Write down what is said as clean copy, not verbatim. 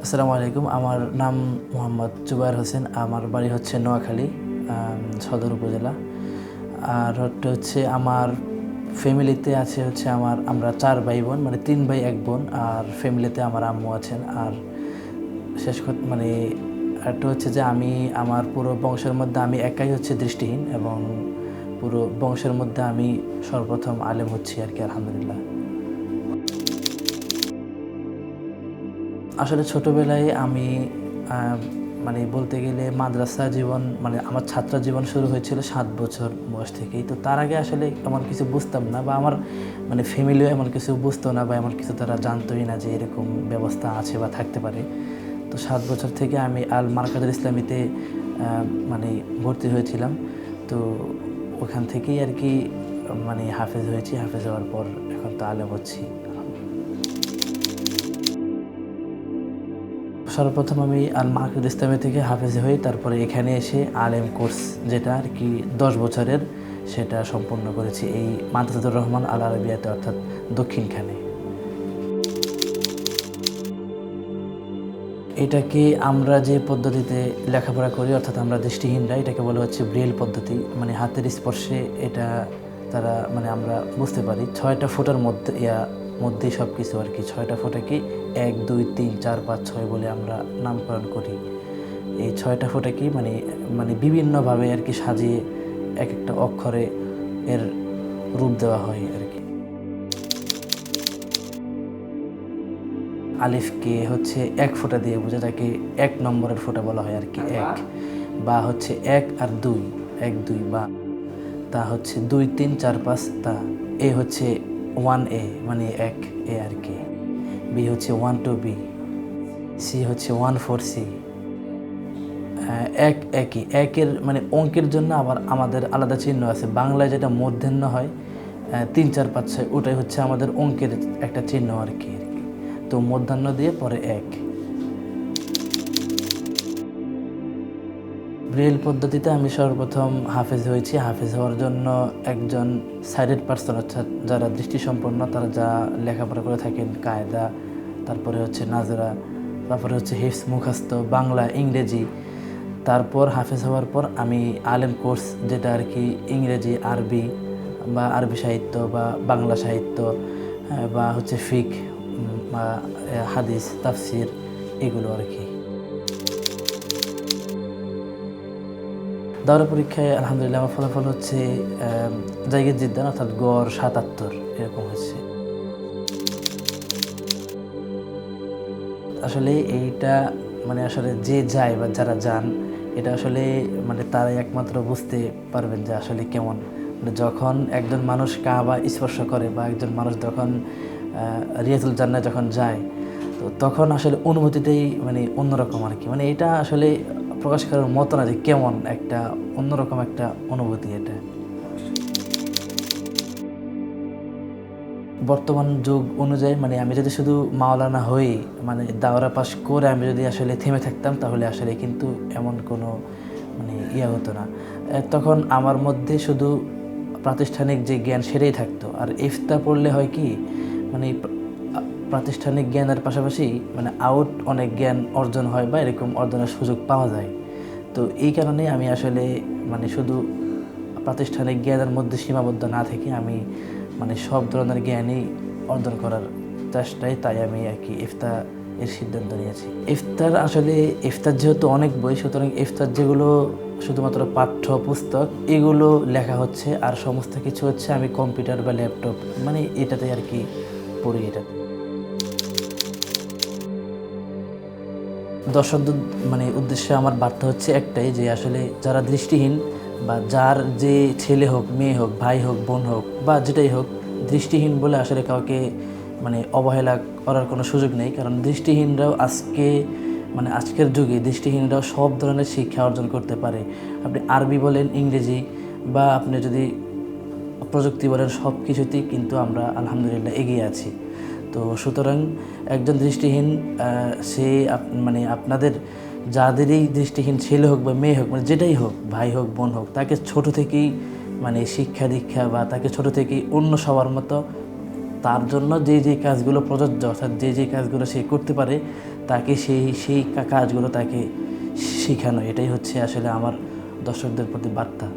আসসালামু আলাইকুম। আমার নাম মোহাম্মদ জুবায়ের হোসেন। আমার বাড়ি হচ্ছে নোয়াখালী সদর উপজেলা। আর হচ্ছে আমার ফ্যামিলিতে আছে হচ্ছে আমরা 4 ভাই বোন, মানে 3 ভাই 1 বোন। আর ফ্যামিলিতে আমার আম্মু আছেন। আর শেষ মানে একটা হচ্ছে যে আমি আমার পুরো বংশের মধ্যে আমি একাই হচ্ছে দৃষ্টিহীন, এবং পুরো বংশের মধ্যে আমি সর্বপ্রথম আলেম হচ্ছি আর কি, আলহামদুলিল্লাহ। আসলে ছোটোবেলায় আমি মানে বলতে গেলে মাদ্রাসা জীবন, মানে আমার ছাত্র জীবন শুরু হয়েছিল 7 বছর বয়স থেকেই। তো তার আগে আসলে এমন কিছু বুঝতাম না, বা আমার মানে ফ্যামিলিও এমন কিছু বুঝতো না, বা এমন কিছু তারা জানতোই না যে এরকম ব্যবস্থা আছে বা থাকতে পারে। তো 7 বছর থেকে আমি আল মারকাজুল ইসলামীতে মানে ভর্তি হয়েছিলাম। তো ওখান থেকেই আর কি মানে হাফেজ হয়েছি। হাফেজ হওয়ার পর এখন তো আলেম হচ্ছি। সর্বপ্রথম আমি আল মাহফুজ ইসলামী থেকে হাফেজ হই, তারপরে এখানে এসে আলেম কোর্স, যেটা আর কি 10 বছরের, সেটা সম্পূর্ণ করেছি এই মাদ্রাসাতুর রহমান আল আরবিয়াতে, অর্থাৎ দক্ষিণখানে। এটাকে আমরা যে পদ্ধতিতে লেখাপড়া করি, অর্থাৎ আমরা দৃষ্টিহীনরা, এটাকে বলা হচ্ছে ব্রেইল পদ্ধতি। মানে হাতের স্পর্শে এটা তারা মানে আমরা বুঝতে পারি। 6টা ফুটার মধ্যেই সব কিছু আর কি। 6টা ফুটাকে 1 2 3 4 5 6 বলে আমরা নামকরণ করি। এই 6টা ফুটাকে মানে মানে বিভিন্নভাবে আর কি সাজিয়ে এক একটা অক্ষরে এর রূপ দেওয়া হয় আর কি। আলিফকে হচ্ছে 1 ফোঁটা দিয়ে বোঝা, যাকে 1 নম্বরের ফোঁটা বলা হয় আর কি। 1 বা হচ্ছে 1 আর 2, 1 2, বা তা হচ্ছে 2 3 4 5 তা। এ হচ্ছে 1A মানে 1 এ আর কি। বি হচ্ছে 1 2 বি। সি হচ্ছে 1 4 সি। একই একের মানে অঙ্কের জন্য আবার আমাদের আলাদা চিহ্ন আছে। বাংলায় যেটা মূর্ধন্য হয় 3 4 5 6, ওটাই হচ্ছে আমাদের অঙ্কের একটা চিহ্ন আর কি। তো মূর্ধন্য দিয়ে পরে 1। ব্রেইল পদ্ধতিতে আমি সর্বপ্রথম হাফেজ হয়েছি। হাফেজ হওয়ার জন্য একজন সাইডেড পার্সন, অর্থাৎ যারা দৃষ্টিসম্পন্ন, তারা যা লেখাপড়া করে থাকেন, কায়দা, তারপরে হচ্ছে নাজরা, তারপরে হচ্ছে হিফজ, মুখস্থ, বাংলা, ইংরেজি। তারপর হাফেজ হওয়ার পর আমি আলেম কোর্স, যেটা আর কি ইংরেজি, আরবি বা আরবি সাহিত্য বা বাংলা সাহিত্য, বা হচ্ছে ফিক বা হাদিস, তাফসির, এগুলো আর কি। দাওরা পরীক্ষায় আলহামদুলিল্লাহ আমার ফলাফল হচ্ছে জায়গা জিদ্দান, অর্থাৎ গড় 77 এরকম হচ্ছে। আসলে এইটা মানে আসলে যে যায় বা যারা যান, এটা আসলে মানে তারাই একমাত্র বুঝতে পারবেন যে আসলে কেমন। মানে যখন একজন মানুষ কাবা স্পর্শ করে, বা একজন মানুষ যখন রিয়াজুল জান্নাহ যখন যায়, তো তখন আসলে অনুভূতিটাই মানে অন্যরকম আর কি। মানে এটা আসলে প্রকাশ করার মতো না যে কেমন একটা অন্যরকম একটা অনুভূতি এটা। বর্তমান যুগ অনুযায়ী মানে আমি যদি শুধু মাওলানা হই, মানে দাওরা পাস করে আমি যদি আসলে থেমে থাকতাম, তাহলে আসলে কিন্তু এমন কোনো মানে হতো না। তখন আমার মধ্যে শুধু প্রাতিষ্ঠানিক যে জ্ঞান, সেটাই থাকতো। আর ইফতা পড়লে হয় কি, মানে প্রাতিষ্ঠানিক জ্ঞানের পাশাপাশি মানে অনেক জ্ঞান অর্জন হয়, বা এরকম অর্জনের সুযোগ পাওয়া যায়। তো এই কারণে আমি আসলে মানে শুধু প্রাতিষ্ঠানিক জ্ঞানের মধ্যে সীমাবদ্ধ না থেকে আমি মানে সব ধরনের জ্ঞানই অর্জন করার চেষ্টায়, তাই আমি আর কি ইফতার এর সিদ্ধান্ত নিয়েছি। ইফতার যেহেতু অনেক বই, সুতরাং ইফতার যেগুলো শুধুমাত্র পাঠ্য পুস্তক, এগুলো লেখা হচ্ছে, আর সমস্ত কিছু হচ্ছে আমি কম্পিউটার বা ল্যাপটপ মানে এটাতে আর কি পড়ি। এটাতে দর্শকদের মানে উদ্দেশ্যে আমার বার্তা হচ্ছে একটাই, যে আসলে যারা দৃষ্টিহীন, বা যার যে ছেলে হোক, মেয়ে হোক, ভাই হোক, বোন হোক, বা যেটাই হোক, দৃষ্টিহীন বলে আসলে কাউকে মানে অবহেলা করার কোনো সুযোগ নেই। কারণ দৃষ্টিহীনরাও মানে আজকের যুগে দৃষ্টিহীনরাও সব ধরনের শিক্ষা অর্জন করতে পারে। আপনি আরবি বলেন, ইংরেজি, বা আপনি যদি প্রযুক্তি বলেন, সব কিছুতেই কিন্তু আমরা আলহামদুলিল্লাহ এগিয়ে আছি। তো সুতরাং একজন দৃষ্টিহীন সে মানে আপনাদের যাদেরই দৃষ্টিহীন ছেলে হোক বা মেয়ে হোক, মানে যেটাই হোক, ভাই হোক, বোন হোক, তাকে ছোট থেকেই মানে শিক্ষা দীক্ষা, বা তাকে ছোট থেকেই অন্য সবার মতো তার জন্য যে যে কাজগুলো প্রযোজ্য, অর্থাৎ যে যে কাজগুলো সে করতে পারে তাকে সেই কাজগুলো তাকে শেখানো, এটাই হচ্ছে আসলে আমার দর্শকদের প্রতি বার্তা।